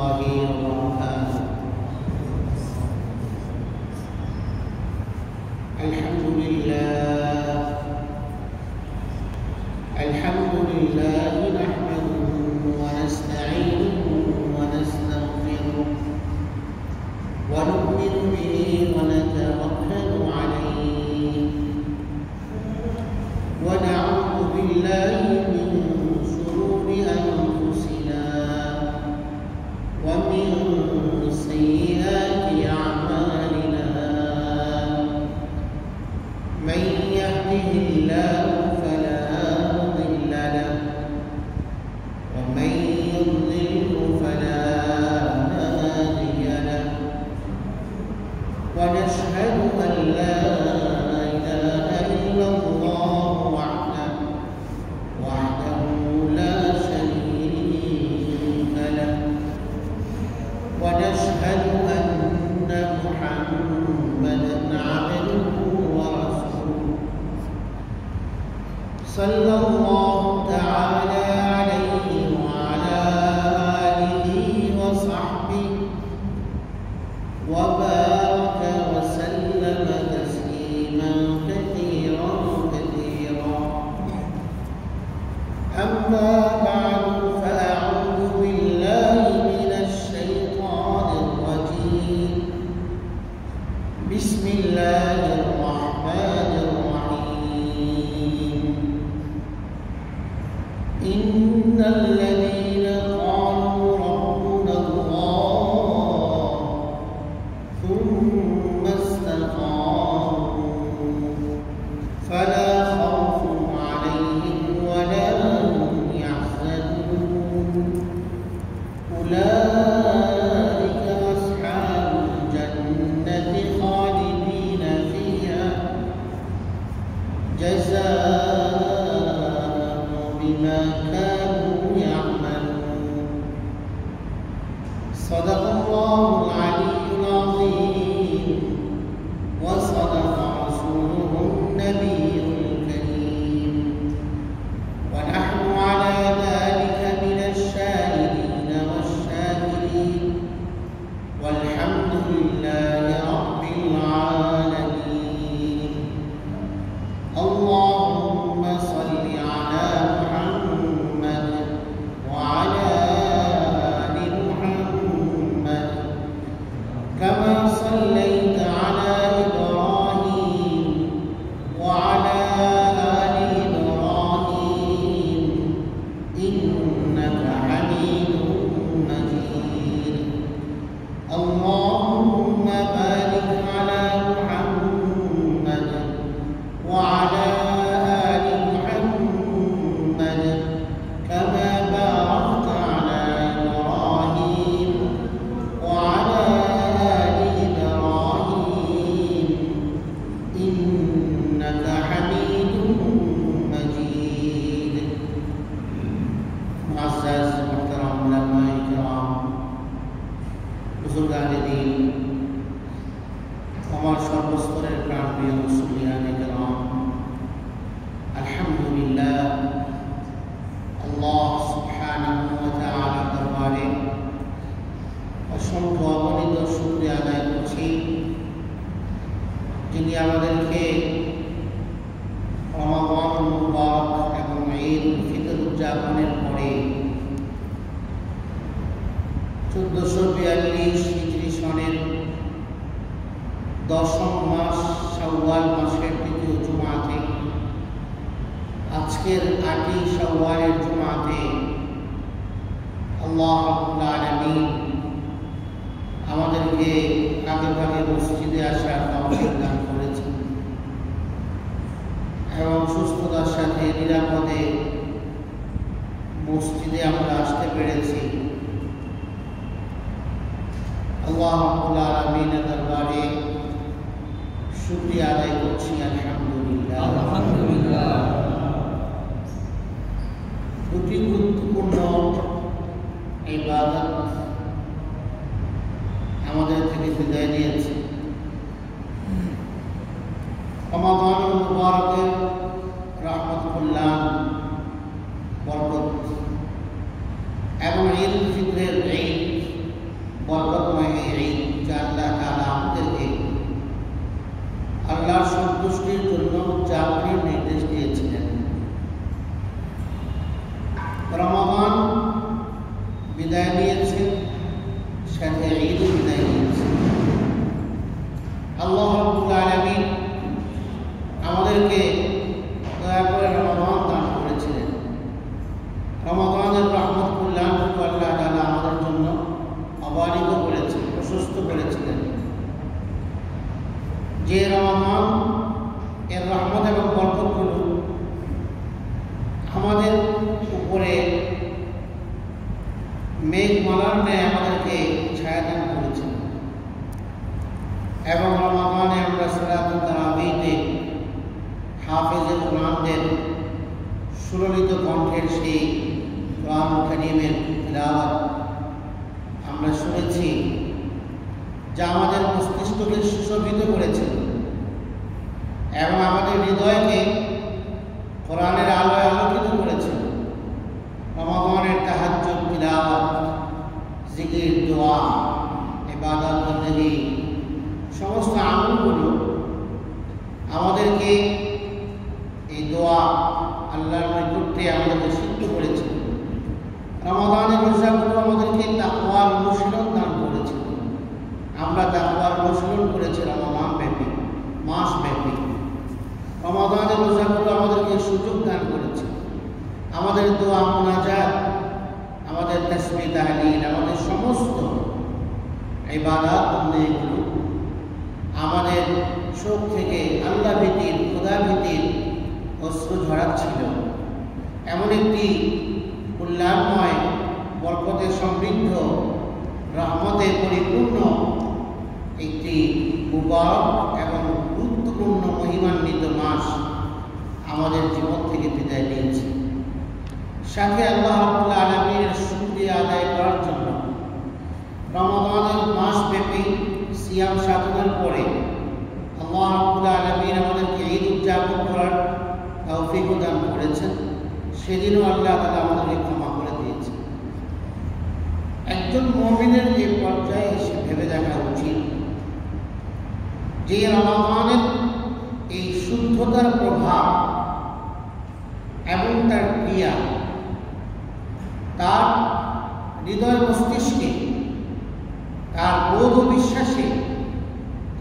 الله وبركاته. الحمد لله نحمده ونستعينه ونستغفره ونؤمن به ونتوكل عليه ونعوذ بالله من شرور أنفسنا ومن سيئات أعمالنا. من يهده الله فلا مضل له ومن يضلل فلا هادي له. ونشهد أن لا إله إلا الله وحده لا شريك له. ونشهد أن محمدا عبده ورسوله صلى الله تعالى عليه وعلى آله وصحبه وبارك وسلم تسليما كثيرا. أما بعد فأعوذ بالله من الشيطان الرجيم. بسم الله الرحمن الرحيم. إن الذين قالوا ربنا الله ثم استقاموا فلا خوف عليهم ولا هم يحزنون. أولئك أصحاب الجنة خالدين فيها جزاء بما كانوا يعملون. صدق الله العلي العظيم وصدق رسوله النبي الكريم. ونحن على ذلك من الشاهدين والشاكرين والحمد لله رب العالمين. اللهم صل على محمد وعلى آل محمد كما صليت على إبراهيم وعلى آل إبراهيم إنك حميد مجيد. اللهم بارك على محمد وعلى آل محمد كما باركت على إبراهيم وعلى آل إبراهيم إنك حميد مجيد. معزز محترم علماء کرام বুজুর্গান দ্বীন আমার সর্বস্তরের প্রাণপ্রিয় মুসলিয়ান کرام, আলহামদুলিল্লাহ আল্লাহ সুবহানাহু ওয়া তাআলার দরবারে অসংখ্য অগণিত শুকরিয়া আদায় করছি, যিনি আমাদেরকে রমাদান মুবারক এবং ঈদ উল ফিতর উদযাপনের পরে 1442 হিজরি সনের 10ম মাস শাওয়াল মাসের দ্বিতীয় জুমাতে, আজকের 8ই শাওয়ালের জুমাতে আল্লাহ রাব্বুল আলামিন আমাদেরকে আগেভাগে মসজিদে আসার তৌফিক দান করেছেন এবং সুস্থতার সাথে নিরাপদে মসজিদে আমরা আসতে পেরেছি। আল্লাহ রাব্বুল আলামিনের দরবারে শুকরিয়া আদায় করছি, আলহামদুলিল্লাহ। আলহামদুলিল্লাহ। দুটি গুরুত্বপূর্ণ ইবাদত আমাদের থেকে বিদায় নিয়েছে। রমাদান মুবারকের রহমতুল্লাহ বরকত এবং ঈদ উল ফিতরের ঈদ বিদায় নিয়েছে, সাথে ঈদও বিদায় নিয়েছে। আল্লাহ রাব্বুল আলামিন আমাদেরকে দয়া করে রমাদান দান করেছিলেন। রমাদানের রহমত কল্যাণটুকু আল্লাহ তাআলা আমাদের জন্য অবারিত করেছেন, প্রশস্ত করেছিলেন। যে রমাদান এর রহমত এবং বরকতগুলো আমাদের উপরে মেঘমালার ন্যায় আমাদেরকে ছায়াদান করেছেন এবং রমাদানে আমরা সালাতুত তারাবিতে হাফেজে কোরআনদের সুললিত কণ্ঠের সেই কোরআন কারীমের তিলাওয়াত আমরা শুনেছি, যা আমাদের মস্তিষ্ককে সুশোভিত করেছে এবং আমাদের হৃদয়কে কোরআনের আলোয় আলোকিত করেছে। রমাদানের তাহাজ্জুদ, তিলাওয়াত, জিকির, দোয়া, ইবাদত, বন্দেগী সমস্ত আমলগুলো আমাদেরকে এই দোয়া আল্লাহর নৈকট্যে আমাদেরকে সিদ্ধ করেছে। রমাদানের রোজাগুলো আমাদেরকে তাকওয়ার অনুশীলন দান করেছে। আমরা তাকওয়ার অনুশীলন করেছি রমাদান ব্যাপী, মাস ব্যাপী। রমাদানের রোজাগুলো আমাদেরকে সুযোগ দান করেছে। আমাদের দোয়া, মুনাজাত, আমাদের তাসবিহ, তাহলিল, আমাদের সমস্ত ইবাদত বন্দেগীগুলো আমাদের চোখ থেকে আল্লাহ ভীতির, খোদা ভীতির অশ্রু ঝরাচ্ছিল। এমন একটি কল্যাণময়, বরকতে সমৃদ্ধ, রহমতে পরিপূর্ণ একটি মুবারক এবং গুরুত্বপূর্ণ মহিমান্বিত মাস আমাদের জীবন থেকে বিদায় নিয়েছে। সাথে আল্লাহ রাব্বুল আলামিনের শুকরিয়া আদায় করার জন্য রমাদানের মাসব্যাপী সিয়াম সাধনার পরে আল্লাহ রাব্বুল আলামিন আমাদেরকে ঈদ উদযাপন করার তৌফিক দান করেছেন। সেদিনও আল্লাহ তাআলা আমাদেরকে ক্ষমা করে দিয়েছেন। একজন মুমিনের এই পর্যায়ে এসে ভেবে দেখা উচিত যে রমাদানের এই শুদ্ধতার প্রভাব এবং তার ক্রিয়া তার হৃদয় মস্তিষ্কে, তার বোধ ও বিশ্বাসে,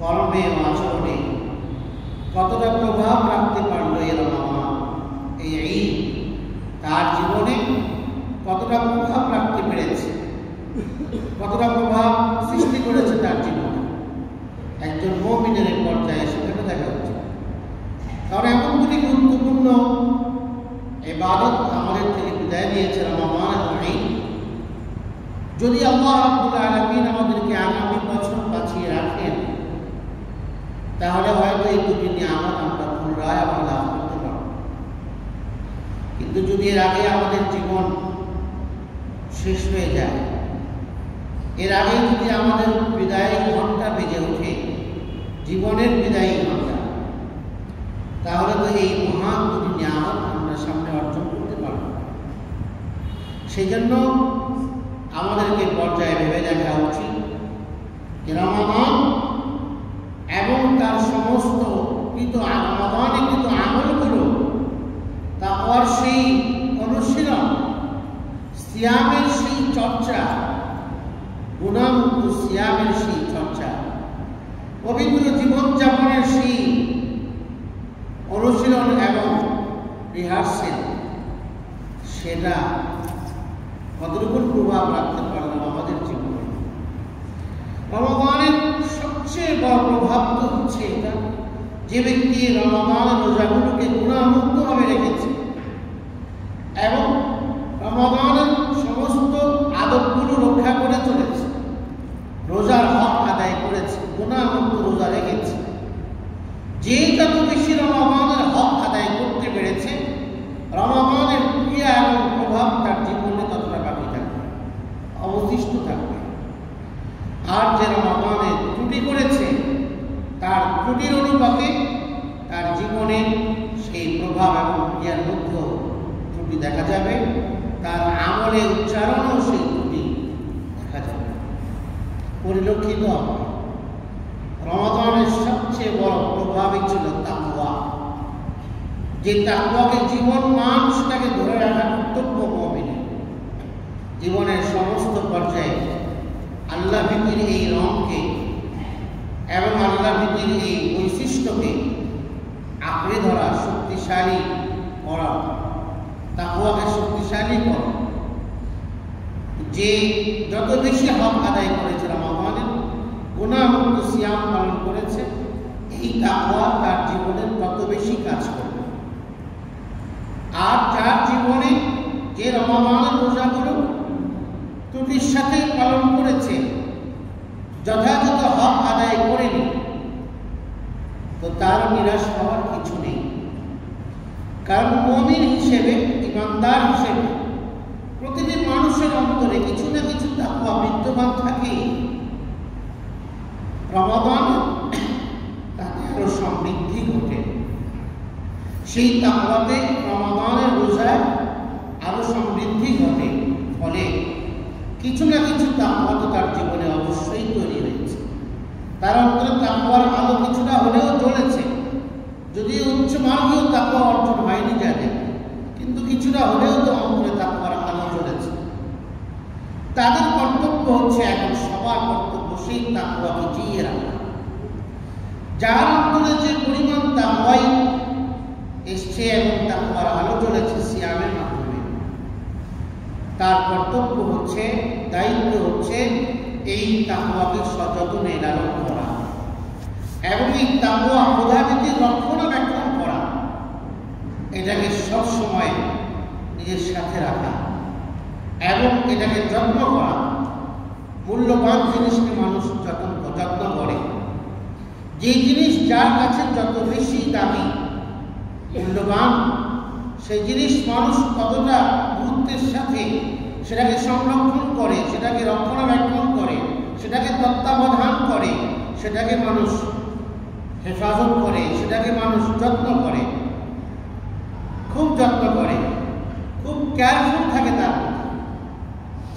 কর্মে ও আচরণে কতটা প্রভাব রাখতে পারল এই রমাদান, এই ঈদ তার জীবনে কতটা প্রভাব রাখতে পেরেছে, কতটা প্রভাব সৃষ্টি করেছে তার জীবনে। একজন মুমিনের এই পর্যায়ে সেখানে দেখা হচ্ছে। কারণ এমন দুটি গুরুত্বপূর্ণ ইবাদত আমাদের থেকে বিদায় নিয়েছে রমাদান এবং ঈদ। যদি আল্লাহ রাব্বুল আলামিন আমাদেরকে আগামী বছর বাঁচিয়ে রাখেন, তাহলে হয়তো এই দুটি নিয়ামত আমরা পুনরায় আবার লাভ করতে পারব। কিন্তু যদি এর আগে আমাদের জীবন শেষ হয়ে যায়, এর আগে যদি আমাদের বিদায়ী ঘণ্টা বেজে ওঠে, জীবনের বিদায়ী ঘণ্টা, তাহলে তো এই মহান দুটি নিয়ামত আমরা সামনে অর্জন করতে পারব। সেই জন্য আমাদেরকে পর্যায়ে ভেবে দেখা উচিত যে রমাদান এবং তার সমস্ত রমাদানে কৃত আমলগুলো, তাকওয়ার সেই অনুশীলন, সিয়ামের সেই চর্চা, গুণামুক্ত সিয়ামের সেই চর্চা, পবিত্র জীবনযাপনের সেই অনুশীলন এবং রিহার্সেল, সেটা কতটুকু প্রভাব রাখতে পারলাম আমাদের জীবনে। রমাদানের সবচেয়ে বড় প্রভাব তো হচ্ছে এটা, যে ব্যক্তি রমাদানের রোজাগুলোকে গুণামুক্তভাবে রেখেছে এবং রমাদানের সমস্ত আদবগুলো রক্ষা করে চলেছে, রোজার হক আদায় করেছে, গুণামুক্ত রোজা রেখেছে। যে যত বেশি রমাদানের হক আদায় করতে পেরেছে, রমাদানের ক্রিয়া এবং প্রভাব তার জীবনে ততটা বাকি থাকবে, অবশিষ্ট থাকবে। আর যে রমাদানে ত্রুটি করেছে, তার ত্রুটির অনুপাতে তার জীবনে সেই প্রভাব এবং ক্রিয়ার মধ্যেও ত্রুটি দেখা যাবে, তার আমলে উচ্চারণও সেই ত্রুটি দেখা যাবে, পরিলক্ষিত হবে। রমাদানের সবচেয়ে বড় প্রভাবই ছিল তাকওয়া, যে তাকওয়াকে জীবন মানুষটাকে ধরে রাখার কর্তব্য মুমিনের। জীবনের সমস্ত পর্যায়ে আল্লাহ ভীতির এই রঙকে এবং আল্লাহ ভীতির এই বৈশিষ্ট্যকে আঁকড়ে ধরা, শক্তিশালী করা, তাকওয়াকে শক্তিশালী করা। যে যত বেশি হক আদায় করেছে রমাদানের, গুনাহমুক্ত সিয়াম পালন করেছে, এই তাকওয়া তার জীবনে তত বেশি কাজ করবে। আর যার জীবনে যে রমাদানের রোজাগুলো ত্রুটির সাথে পালন করেছে, যথাযথ হক আদায় করেনি, তো তার নিরাশ হওয়ার কিছু নেই। কারণ মুমিন হিসেবে, ইমানদার হিসেবে প্রতিটি মানুষের অন্তরে কিছু না কিছু তাকওয়া বিদ্যমান থাকে। রমাদান তাতে আরো সমৃদ্ধি ঘটে, সেই তাকওয়াতে রমাদানের রোজায় আরো সমৃদ্ধি ঘটে। ফলে কিছু না কিছু তাকওয়া তো তার জীবনে অবশ্যই তৈরি হয়েছে। তার অন্তরে তাকওয়ার আলো কিছুটা হলেও জ্বলেছে, যদিও উচ্চ মার্গীয় তাকওয়া অর্জন হয়নি জানে, কিন্তু কিছুটা হলেও তো অন্তরে তাকওয়ার আলো জ্বলেছে। তাদের কর্তব্য হচ্ছে, এখন সবার কর্তব্য সেই তাকওয়াকে জিয়ে রাখা। যার অন্তরে যে পরিমাণ তাকওয়াই এসছে এবং তাকওয়ার আলো জ্বলেছে সিয়ামের মাধ্যমে, তার কর্তব্য হচ্ছে, দায়িত্ব হচ্ছে এই তাকওয়াকে সযত্নে লালন করা এবং এই তাকওয়া খোদাভীতির রক্ষণাবেক্ষণ করা, এটাকে সবসময় নিজের সাথে রাখা এবং এটাকে যত্ন করা। মূল্যবান জিনিসকে মানুষ যত্ন করে। যে জিনিস যার কাছে যত বেশি দামি, মূল্যবান, সেই জিনিস মানুষ কতটা গুরুত্বের সাথে সেটাকে সংরক্ষণ করে, সেটাকে রক্ষণাবেক্ষণ করে, সেটাকে তত্ত্বাবধান করে, সেটাকে মানুষ হেফাজত করে, সেটাকে মানুষ যত্ন করে, খুব যত্ন করে, খুব কেয়ারফুল থাকে, তার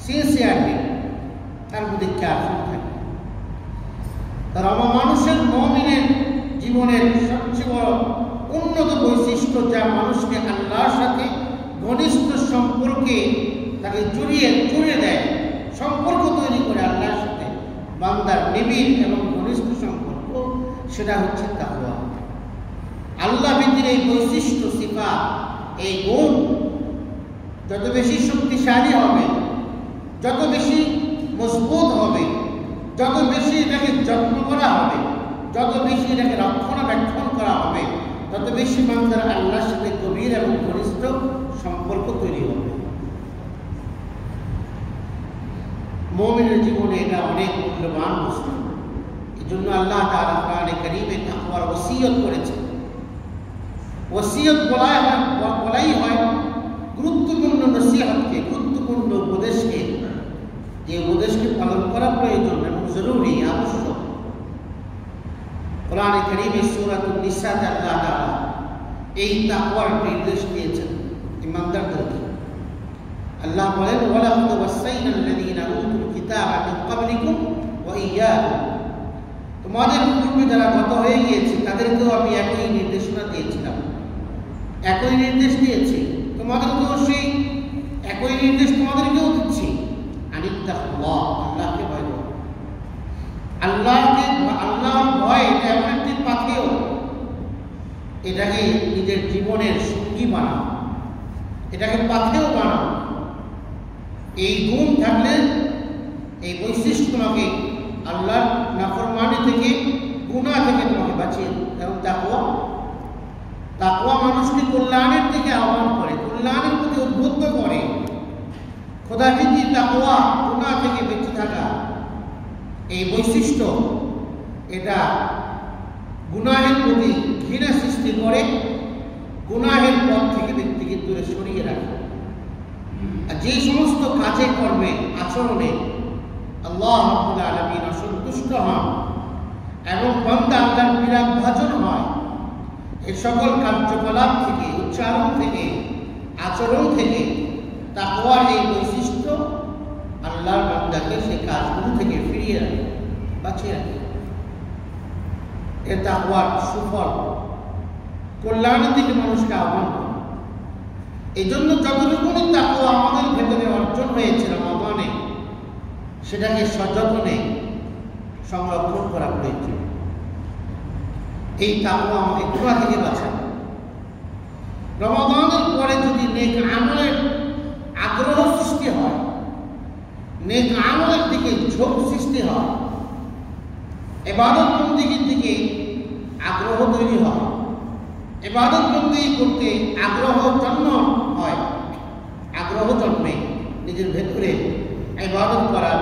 সিনসিয়ারলি তার প্রতি কেয়ারফুল থাকে। তার মানুষের মুমিনের জীবনের সবচেয়ে বড় উন্নত বৈশিষ্ট্য, যা মানুষকে আল্লাহর সাথে ঘনিষ্ঠ সম্পর্কে তাকে জুড়ে দেয়, সম্পর্ক তৈরি করে আল্লাহর সাথে বান্দার নিবিড় এবং ঘনিষ্ঠ সম্পর্ক, সেটা হচ্ছে তাকওয়া। আল্লাহ ভীতির এই বৈশিষ্ট্য, সিফাত, এই গুণ যত বেশি শক্তিশালী হবে, যত বেশি মজবুত হবে, যত বেশি এটাকে যত্ন করা হবে, যত বেশি এটাকে রক্ষণাবেক্ষণ করা হবে, তত বেশি বান্দার আল্লাহর সাথে গভীর এবং ঘনিষ্ঠ সম্পর্ক তৈরি হবে। মুমিনের জীবনে এটা অনেক মূল্যবান বস্তু। এই জন্য আল্লাহ তাআলা কোরআনে কারীমে তাকওয়ার ওসিয়ত করেছেন। ওসিয়ত বলাই হয় গুরুত্বপূর্ণ নসিহতকে, গুরুত্বপূর্ণ উপদেশকে, যে উপদেশকে পালন করা প্রয়োজন এবং জরুরি, আবশ্যক। কোরআনে কারীমে সূরাতুন নিসাতে আল্লাহ তাআলা এই তাকওয়ার নির্দেশ দিয়েছেন ইমানদারদেরকে। আল্লাহ বলেন, ওয়ালাকাদ ওয়াসাইনাল্লাযীনা উতুল কিতাবা মিন ক্বাবলিকুম ওয়া ইয়্যাকুম, তোমাদের পূর্বে যারা গত হয়ে গিয়েছে তাদেরকেও আমি একই নির্দেশনা দিয়েছিলাম, একই নির্দেশ দিয়েছি, তোমাদেরকেও সেই একই নির্দেশ তোমাদেরকেও দিচ্ছি। আনিত্তাকুল্লাহ, আল্লাহকে ভয় করো। আল্লাহর ভয় এটা এমন একটি পাথেয়, এটাকে নিজের জীবনের সঙ্গী বানাও, এটাকে পাথেয় বানাও। এই গুণ থাকলে, এই বৈশিষ্ট্য তোমাকে আল্লাহর নাফরমানি থেকে, গুনাহ থেকে তোমাকে বাঁচিয়ে দেবে। এবং তাকওয়া মানুষকে কল্যাণের দিকে আহ্বান করে, কল্যাণের প্রতি উদ্বুদ্ধ করে। খোদাভীতি, তাকওয়া, গুনাহ থেকে বেঁচে থাকা, এই বৈশিষ্ট্য এটা গুনাহের প্রতি ঘৃণা সৃষ্টি করে, গুনাহের পথ থেকে ব্যক্তিকে দূরে সরিয়ে রাখে। আর যে সমস্ত কাজে কর্মে, আচরণে আল্লাহ রাব্বুল আলামিন অসন্তুষ্ট হন এবং বান্দা আল্লাহর বিরাগ ভাজন হয়, এই সকল কার্যকলাপ থেকে, উচ্চারণ থেকে, আচরণ থেকে তাকওয়ার এই বৈশিষ্ট্য আল্লাহর বান্দাকে সেই কাজগুলো থেকে ফিরিয়ে রাখে, বাঁচিয়ে রাখে। এ তাকওয়ার সুফল কল্যাণের দিকে মানুষকে আহ্বান করে। এই জন্য যতটুকুনি তাকওয়া আমাদের ভেতরে অর্জন হয়েছে রমাদান সেটাকে সযত্নে সংরক্ষণ করা প্রয়োজন। এই তাকওয়া আমাকে গুনাহ থেকে বাঁচাবে। রমাদানের পরে যদি নেক আমলের আগ্রহ সৃষ্টি হয়, নেক আমলের দিকে ঝোঁক সৃষ্টি হয়, ইবাদত বন্দেগীর দিকে আগ্রহ তৈরি হয়, ইবাদত বন্দেগী করতে আগ্রহ জন্মে নিজের ভেতরে ইবাদত করার,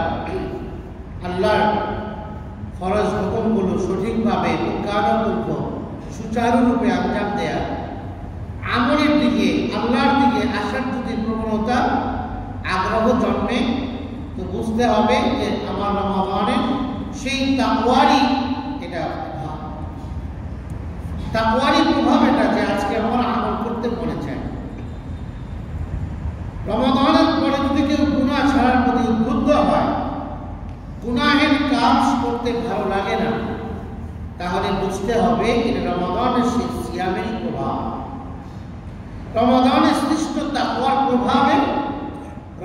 আল্লাহর ফরজ হুকুমগুলো সঠিকভাবে পুঙ্খানুপুঙ্খ সুচারুরূপে আঞ্জাম দেয়া, আমলের দিকে আল্লাহর দিকে আসার যদি প্রবণতা আগ্রহ জন্মে, তো বুঝতে হবে যে আমার রমাদানের সেই তাকওয়ারই প্রভাব এটা, যে আজকে আমার আমল করতে মনে চায়। রমাদানের পরে যদি কেউ গুনাহ ছাড়ার প্রতি উদ্বুদ্ধ হয়, গুনাহের কাজ করতে ভালো লাগে না, তাহলে বুঝতে হবে এটা রমাদানের সেই সিয়ামেরই প্রভাব। রমাদানের সৃষ্ট তাকওয়ার প্রভাবে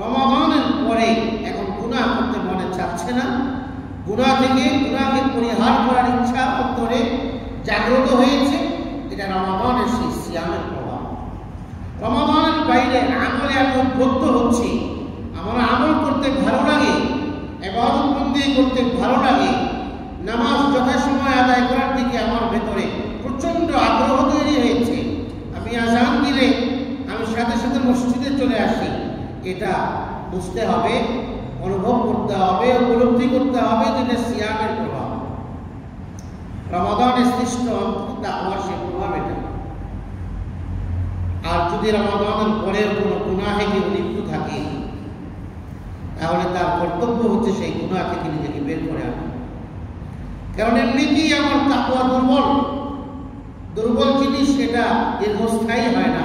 রমাদানের পরে এখন গুনাহ করতে মনে চাচ্ছে না, গুনাহকে পরিহার করার ইচ্ছা অন্তরে জাগ্রত হয়েছে। এটা রমাদানের সেই সিয়ামের প্রভাব। রমাদানের বাইরে আমলে আমি উদ্বুদ্ধ হচ্ছি, আমার আমল করতে ভালো লাগে, ইবাদত বন্দেগী করতে ভালো লাগে, নামাজ যথাসময় আদায় করার দিকে আমার ভেতরে প্রচন্ড আগ্রহ তৈরি হয়েছে। আমি আযান দিলে আমি সাথে সাথে মসজিদে চলে আসি। এটা বুঝতে হবে, অনুভব করতে হবে, উপলব্ধি করতে হবে যেটা সিয়ামের প্রভাব। রমাদানের সৃষ্ট তাকওয়ার সেই প্রভাব এটা। আর যদি রমাদানের পরের কোনো গুনাহে কেউ লিপ্ত থাকে, তাহলে তার কর্তব্য হচ্ছে সেই গুনাহ থেকে নিজেকে বের করে আনা। কারণ এমনিতেই আমার তাকওয়া দুর্বল জিনিস, এটা দীর্ঘস্থায়ী হয় না,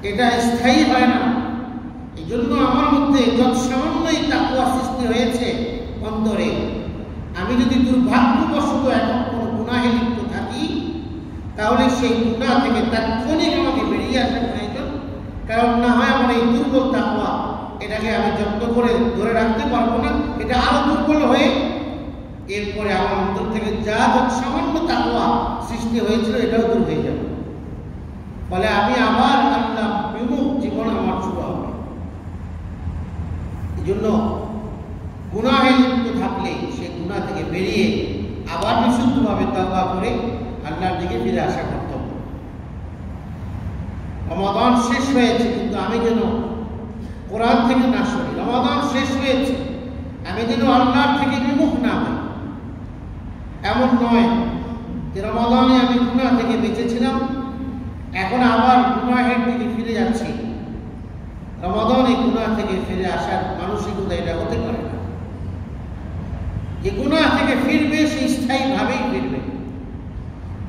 এটা স্থায়ী হয় না। এই জন্য আমার মধ্যে যত সামান্যই তাকওয়া সৃষ্টি হয়েছে অন্তরে, আমি যদি দুর্ভাগ্যবশত এখন কোনো গুনাহে লিপ্ত থাকি, তাহলে সেই গুনাহ থেকে তাৎক্ষণিক আমাকে বেরিয়ে আসা প্রয়োজন। কারণ না হয় আমার এই দুর্বল তাকওয়া, এটাকে আমি যত্ন করে ধরে রাখতে পারবো না, এটা আরো দুর্বল হয়ে এরপরে আমার অন্তর থেকে যা সামান্য তাকওয়া সৃষ্টি হয়েছিল এটাও দূর হয়ে যাবে। ফলে আমি আবার আল্লাহ বিমুখ জীবন আমার শুরু হবে। এই জন্য গুনাহে লিপ্ত থাকলে সে গুনাহ থেকে বেরিয়ে আবার বিশুদ্ধভাবে তওবা করে আল্লাহর দিকে ফিরে আসা কর্তব্য। রমাদান শেষ হয়েছে কিন্তু আমি যেন কোরআন থেকে না সরি। রমাদান শেষ হয়েছে, আমি যেন আল্লাহর থেকে বিমুখ না হই। এমন নয় যে রমাদানে আমি গুনাহ থেকে বেঁচেছিলাম, এখন আবার গুনাহের দিকে ফিরে যাচ্ছি। রমাদানে গুনাহ থেকে ফিরে আসার মানসিকতা এটা হতে পারে না। যে গুনাহ থেকে ফিরবে সে স্থায়ীভাবেই ফিরবে।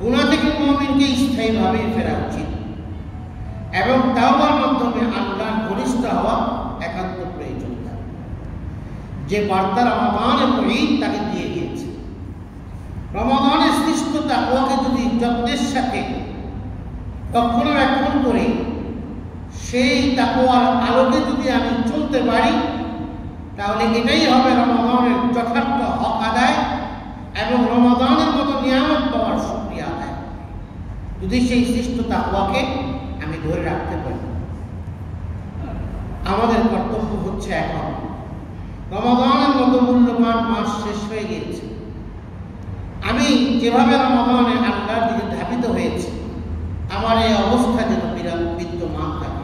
গুনাহ থেকে মুমিনকে স্থায়ীভাবেই ফেরা উচিত এবং তাওবার মাধ্যমে আল্লাহর ঘনিষ্ঠ হওয়া একান্ত প্রয়োজন। যে বার্তা রমাদান এবং ঈদ তাকে দিয়ে গিয়েছে। রমাদানের সৃষ্ট তাকওয়াকে যদি যত্নের সাথে রক্ষণাবেক্ষণ করে সেই তাকওয়ার আলোকে যদি আমি চলতে পারি, তাহলে এটাই হবে রমাদানের যথার্থ হক আদায় এবং রমাদানের মতো নিয়ামত পাওয়ার শুকরিয়া আদায়। যদি সেই সৃষ্ট তাকওয়াকে আমি ধরে রাখতে পারি। আমাদের কর্তব্য হচ্ছে এখন রমাদানের মতো মূল্যবান মাস শেষ হয়ে গিয়েছে। আমি যেভাবে রমাদানে আল্লাহর দিকে ধাবিত হয়েছি, আমার এই অবস্থা যেন বিদ্যমান থাকে।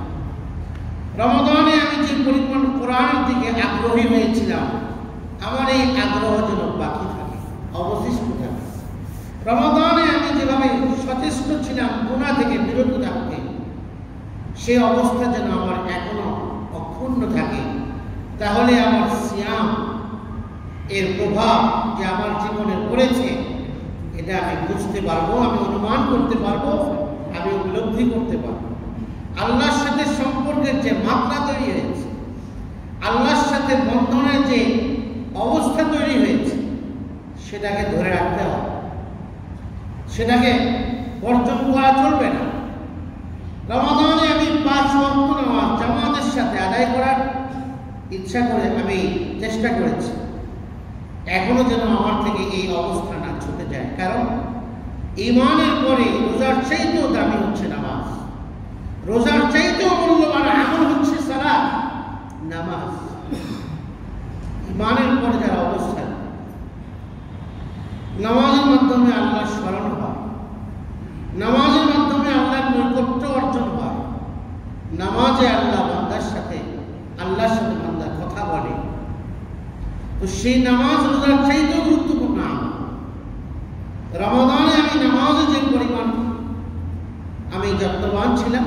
রমাদানে আমি যে পরিমাণ কোরআনের দিকে আগ্রহী হয়েছিলাম, আমার এই আগ্রহ যেন বাকি থাকে, অবশিষ্ট থাকে। রমাদানে আমি যেভাবে সচেষ্ট ছিলাম গুনাহ থেকে বিরত থাকতে, সেই অবস্থা যেন আমার এখনো অক্ষুণ্ণ থাকে। তাহলে আমার সিয়াম এর প্রভাব যে আমার জীবনে পড়েছে, এটা আমি বুঝতে পারবো, আমি অনুমান করতে পারবো, আমি উপলব্ধি করতে পারবো। আল্লাহর সাথে সম্পর্কের যে মাত্রা তৈরি হয়েছে, আল্লাহর সাথে বন্ধনের যে অবস্থা তৈরি হয়েছে, সেটাকে ধরে রাখতে হবে, সেটাকে বর্জন করা চলবে না। রমাদানে আমি 5 ওয়াক্ত নামাজ জামাতের সাথে আদায় করার ইচ্ছা করে আমি চেষ্টা করেছি এখনো যেন আমার থেকে এই অবস্থা না ছুটে যায়। কারণ ঈমানের পরে রোজার চাইতেও দামি হচ্ছে নামাজ, রোজার চাইতেও মূল্যবান আমল হচ্ছে সালাত, নামাজ। ঈমানের পরে যার অবস্থা, নামাজের মাধ্যমে আল্লাহর স্মরণ হয়, নামাজের মাধ্যমে আল্লাহর নৈকট্য অর্জন হয়, নামাজে আল্লাহর সাথে বান্দা কথা বলে। তো সেই নামাজ রোজার চাইতেও গুরুত্বপূর্ণ আমল। রমাদানে আমি নামাজে যে পরিমাণ আমি যত্নবান ছিলাম,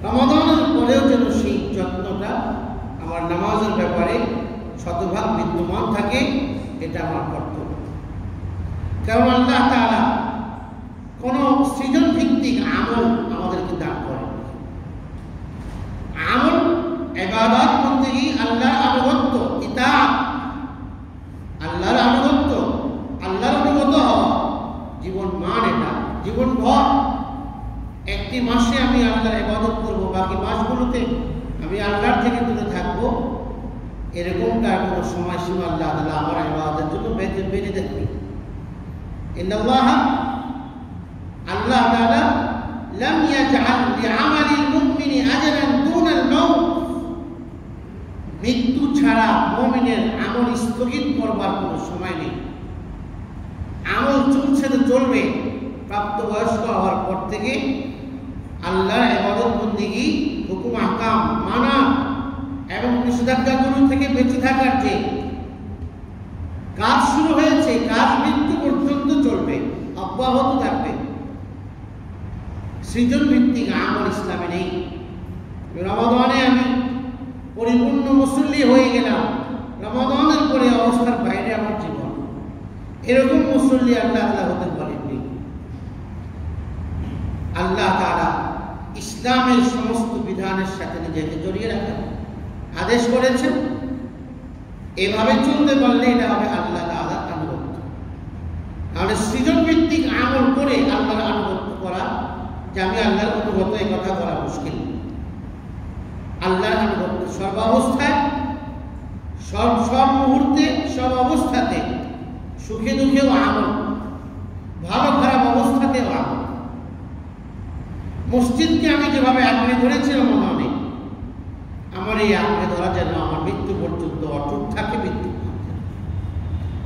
রমাদানের পরেও যেন সেই যত্নটা আমার নামাজের ব্যাপারে শতভাগ বিদ্যমান থাকে, এটা আমার কর্তব্য। কারণ আল্লাহ তাআলা কোন সৃজন ভিত্তিক আমল আমাদেরকে দান করেন। আমল ইবাদত বন্দেগী, আল্লাহর আনুগত্য, ইতাআত, আল্লাহর আনুগত্য, আল্লাহর অনুগত হওয়া জীবন মান, এটা জীবনভর। একটি মাসে আমি আল্লাহর ইবাদত করব, বাকি মাসগুলোতে আমি আল্লাহর থেকে দূরে থাকবো, এরকমটা কোনো সময়সীমা আল্লাহ তাআলা আমার ইবাদতের জন্য বেঁধে দেননি। ইন্নাল্লাহ, আল্লাহ তাআলা লাম ইয়াজআল লিআমালিল মুমিনি আজরান দুনাল মাউত, মৃত্যু ছাড়া মুমিনের আমল স্থগিত করবার কোনো সময় নেই। আমল চলছে তো চলবে। প্রাপ্তবয়স্ক হওয়ার পর থেকে আল্লাহর ইবাদত বন্দেগী, হুকুম আহকাম মানা এবং নিষেধাজ্ঞাগুলো থেকে বেঁচে থাকার যে কাজ শুরু হয়েছে, কাজ মৃত্যু পর্যন্ত চলবে, অব্যাহত থাকবে। সৃজন ভিত্তিক আমল ইসলামে নেই। রমাদানে আমি পরিপূর্ণ মুসল্লি হয়ে গেলাম, রমাদানের পরে অবস্থার বাইরে আমার জীবন, এরকম মুসল্লি আল্লাহ হতে পারেননি। আল্লাহ তাআলা ইসলামের সমস্ত বিধানের সাথে নিজেকে জড়িয়ে রাখেন, আদেশ করেছেন। এভাবে চলতে পারলে এটা হবে আল্লাহ তাআলার আনুগত্য। তাহলে সৃজন ভিত্তিক আমল করে আল্লাহর আনুগত্য করা, যে আমি আল্লাহর অনুগত, এই কথা বলা মুশকিল। আল্লাহর আনুগত্য সর্বাবস্থায়, সব মুহূর্তে, সব অবস্থাতে, সুখে দুঃখেও আমল, ভালো খারাপ অবস্থাতেও আমল। মসজিদকে আমি যেভাবে আঁকড়ে ধরেছি রমাদানে, আমার এই আঁকড়ে ধরা যেন আমার মৃত্যু পর্যন্ত অটুট থাকে, মৃত্যু।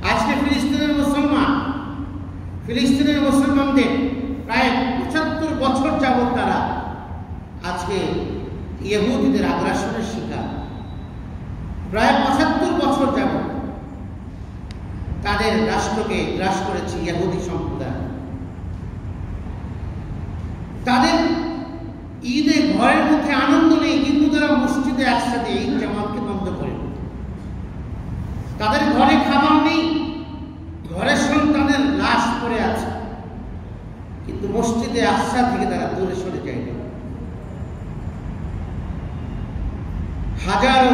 আজকে ফিলিস্তিনের মুসলমানদের প্রায় 75 বছর যাবৎ তারা আজকে ইহুদিদের আগ্রাসনের শিকার। প্রায় 75 বছর যাবৎ তাদের রাষ্ট্রকে গ্রাস করেছে ইহুদি সম্প্রদায়। তাদের ঈদে ঘরের মধ্যে আনন্দ নেই, কিন্তু তারা মসজিদে একসাথে ঈদ জামাতকে বন্ধ করে। তাদের ঘরে খাবার নেই, ঘরের সন্তানের লাশ পড়ে আছে, কিন্তু মসজিদে আকসা থেকে তারা দূরে সরে যায়নি। হাজারো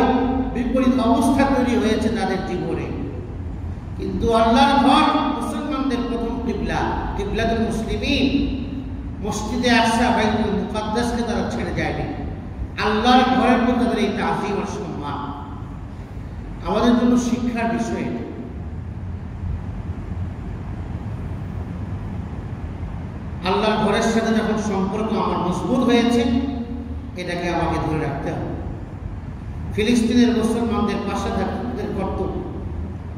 বিপরীত অবস্থা তৈরি হয়েছে তাদের জীবনে, কিন্তু আল্লাহর ঘর, মুসলমানদের প্রথম কিবলাতুল মুসলিমিন, মসজিদে আকসা, বাইতুল মুকাদ্দাসকে তারা ছেড়ে যায়নি। আল্লাহর ঘরের প্রতি তাদের এই তাজিম আর সম্মান আমাদের জন্য শিক্ষার বিষয়। আল্লাহর ঘরের সাথে যখন সম্পর্ক আমার মজবুত হয়েছে, এটাকে আমাকে ধরে রাখতে হবে। ফিলিস্তিনের মুসলমানদের পাশে থাকার কর্তব্য,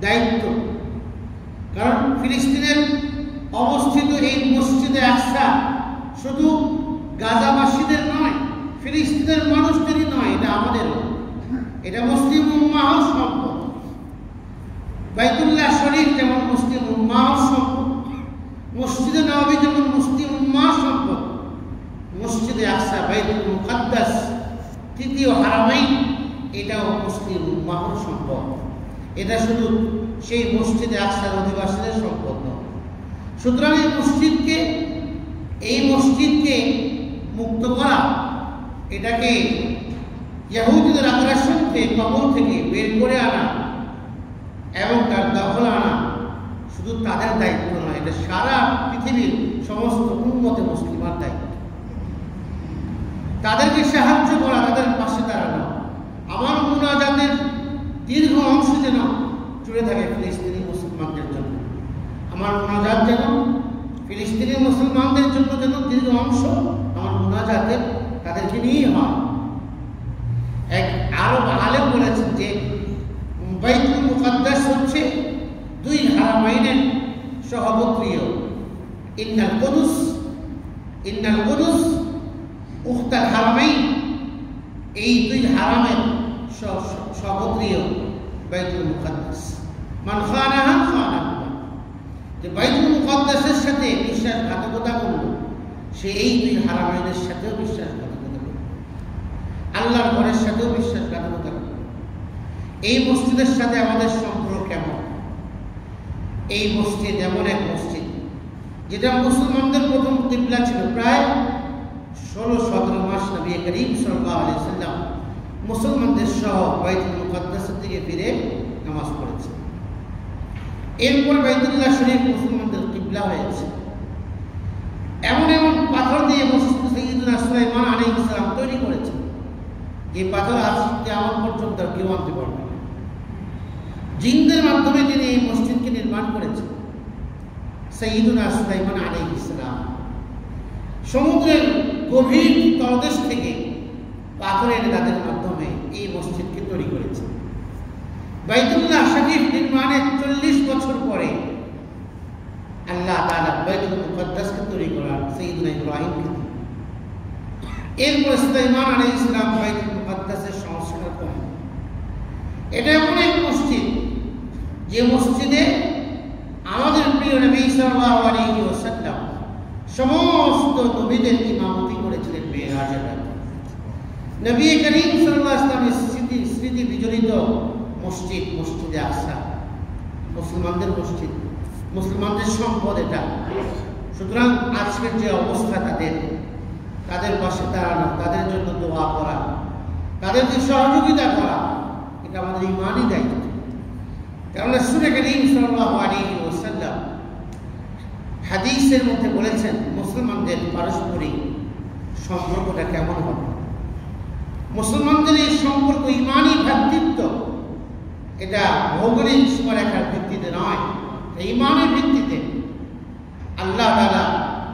দায়িত্ব। কারণ ফিলিস্তিনের অবস্থিত এই মসজিদে আকসা শুধু গাজাবাসীদের নয়, ফিলিস্তিনের মানুষদেরই নয়, এটা আমাদের, এটা মুসলিম উম্মাহর সম্পদ। বাইতুল্লাহ শরীফ যেমন মুসলিম উম্মাহর সম্পদ, মসজিদে নববী যেমন মুসলিম উম্মাহর সম্পদ, মসজিদে আকসা, বাইতুল মুকাদ্দাস, তৃতীয় হারামাইন, এটাও মুসলিম উম্মাহর সম্পদ। এটা শুধু সেই মসজিদে আকসার অধিবাসীদের সম্পদ নয়। সুতরাং এই মসজিদকে মুক্ত করা, এটাকে ইহুদিদের আগ্রাসন থেকে, কবল থেকে বের করে আনা এবং তার দখল আনা শুধু তাদের দায়িত্ব নয়, এটা সারা পৃথিবীর সমস্ত উম্মতে মুসলিমার দায়িত্ব। তাদেরকে সাহায্য করা, তাদের পাশে দাঁড়ানো। আমার মুনাজাত দীর্ঘ অংশ যেন জুড়ে থাকে ফিলিস্তিনি মুসলমানদের জন্য। আমার মোনাজাত যেন ফিলিস্তিনি মুসলমানদের জন্য যেন দীর্ঘ অংশ আমার মোনাজাতের তাদেরকে নিয়েই হয়। এক আরব আলেম বলেছেন যে বাইতুল মুকাদ্দাস হচ্ছে দুই হারামাইনের সহবর্তীয়। ইন্নাল কুদুস উখতাল হারামাইন, এই দুই হারামের সহবর্তীয় বাইতুল মুকাদ্দাস। মান খানাহা খানাহু, যে বাইতুল মুকাদ্দাসের সাথে বিশ্বাসঘাতকতা করলো সে এই দুই হারামাইনের সাথেও বিশ্বাসঘাতকতা করলো, আল্লাহর ঘরের সাথেও বিশ্বাসঘাতকতা করলো। এই মসজিদের সাথে আমাদের সম্পর্ক কেমন? এই মসজিদ এমন এক মসজিদ যেটা মুসলমানদের প্রথম কিবলা ছিল। প্রায় 16-17 মাস নবী করিম সাল্লাল্লাহু আলাইহি ওয়াসাল্লাম মুসলমানদের সহ বাইতুল মুকাদ্দাসের দিকে ফিরে নামাজ পড়েছে। এরপর বাইতুল্লাহ শরীফ মুসলমানদের কিবলা হয়েছে। এমন এমন পাথর দিয়ে মসজিদ সাইয়্যিদুনা সুলাইমান আলাইহিস সালাম তৈরি করেছেন, যে পাথর আজ কিয়ামত পর্যন্ত কেউ আনতে পারবে না। জিনদের মাধ্যমে তিনি এই মসজিদকে নির্মাণ করেছেন। সাইয়্যিদুনা সুলাইমান আলাইহিস সালাম সমুদ্রের গভীর তলদেশ থেকে পাথরের গাদের মাধ্যমে এই মসজিদকে তৈরি করেছেন। বাইতুল্লাহ শরীফ নির্মাণের 40 বছর পরে আল্লাহ তাআলা বাইতুল মুকাদ্দাসকে তৈরি করার সাইয়্যিদুনা ইব্রাহিমকে। এরপর সুলাইমান আলাইহিস সালাম বাইতুল মুকাদ্দাসের সংস্কার করেন। এটা এমন এক মসজিদ যে মসজিদে আমাদের প্রিয় নবী সাল্লাল্লাহু আলাইহি ওয়াসাল্লাম সমস্ত নবীদের ইমামতি করেছিলেন মেরাজের রাতে। নবী করিম সাল্লাল্লাহু আলাইহি ওয়াসাল্লামের স্মৃতি বিজড়িত মসজিদ, মসজিদে আকসা মুসলমানদের মসজিদ, মুসলমানদের সম্পদ এটা। সুতরাং আজকের যে অবস্থা তাদের পাশে দাঁড়ানো, তাদের জন্য দোয়া করা, তাদেরকে সহযোগিতা করা, এটা আমাদের ইমানই দায়িত্ব। কারণ রাসূল করিম সাল্লাল্লাহু আলাইহি ওয়াসাল্লাম হাদিসের মধ্যে বলেছেন মুসলমানদের পারস্পরিক সম্পর্কটা কেমন হবে। মুসলমানদের এই সম্পর্ক ইমানি ভ্রাতৃত্ব, এটা ভৌগোলিক সীমারেখার ভিত্তিতে নয়, ইমানের ভিত্তিতে আল্লাহ তাআলা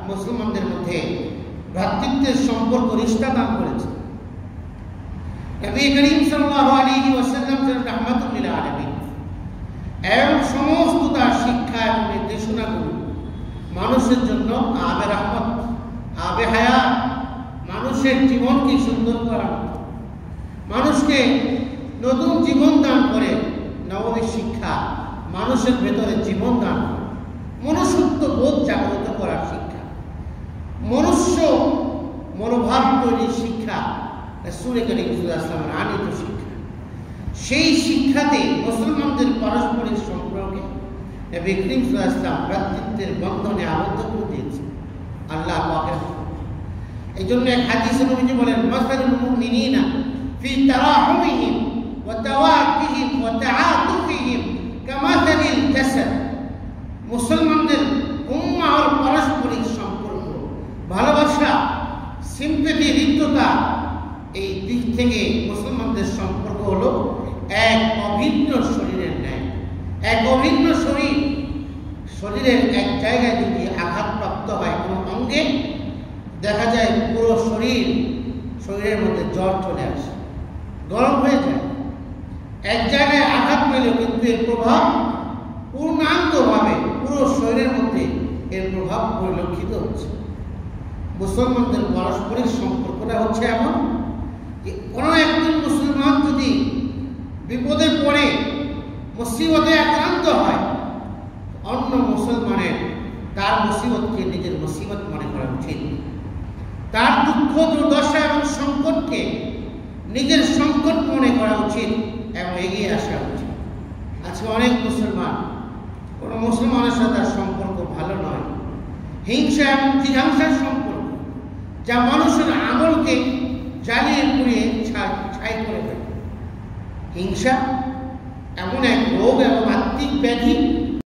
মুসলমানদের মধ্যে ভ্রাতৃত্বের সম্পর্ক রিশতা দান করেছে। নবী করিম সাল্লাল্লাহু আলাইহি ওয়াসাল্লাম রাহমাতুল লিল আলামিন এবং সমস্ত তার শিক্ষা এবং নির্দেশনাগুলো মানুষের জন্য আবে রহমত, আবে হায়াত, মানুষের জীবনকে সুন্দর করা, মানুষকে নতুন জীবন দান করে, নববী শিক্ষা মানুষের ভেতরে জীবন দান করে, মনুষ্যত্ব বোধ জাগ্রত করার শিক্ষা, মনুষ্য মনোভাব তৈরির শিক্ষা, রাসূল করিম সাল্লাল্লাহু আলাইহি ওয়াসাল্লামের আনিত শিক্ষা। সেই শিক্ষাতে মুসলমানদের পারস্পরিক সম্পর্কে নবী করিম সাল্লাল্লাহু আলাইহি ওয়াসাল্লাম ভ্রাতৃত্বের বন্ধনে আবদ্ধ করে দিয়েছে আল্লাহ পাকের। এই জন্য এক হাদিসে নবীজি বলেন, মাসালুল মুমিনিনা ফি তারাহুমিহিম ওয়া তাওয়াদ্দিহিম ওয়া তাআতুফিহিম কামাসালিল জাসাদ। মুসলমানদের উম্মাহর পারস্পরিক সম্পর্ক, ভালোবাসা, সিম্পেথি, হৃদ্যতা, এই দিক থেকে মুসলমানদের সম্পর্ক হলো এক অভিন্ন শরীরের ন্যায়। এক অভিন্ন শরীরের এক জায়গায় যদি আঘাতপ্রাপ্ত হয় কোনো অঙ্গে, দেখা যায় পুরো শরীরের মধ্যে জ্বর চলে আসে, গরম হয়ে যায়। এক জায়গায় আঘাত পেলেও কিন্তু এর প্রভাব পূর্ণাঙ্গভাবে পুরো শরীরের মধ্যে এর প্রভাব পরিলক্ষিত হচ্ছে। মুসলমানদের পারস্পরিক সম্পর্কটা হচ্ছে এমন যে কোনো একজন মুসলমান যদি বিপদে পড়ে, মুসিবতে আক্রান্ত হয়, অন্য মুসলমানের তার মুসিবতকে নিজের মুসিবত মনে করা উচিত। তার দুঃখ, দুর্দশা এবং সংকটকে নিজের সংকট মনে করা উচিত এবং এগিয়ে আসা উচিত। আজকে অনেক মুসলমান, কোনো মুসলমানের সাথে তার সম্পর্ক ভালো নয়, হিংসা এবং জিঘাংসার সম্পর্ক, যা মানুষের আমলকে জ্বালিয়ে পুড়িয়ে ছাই করে ফেলে। হিংসা এমন এক রোগ এবং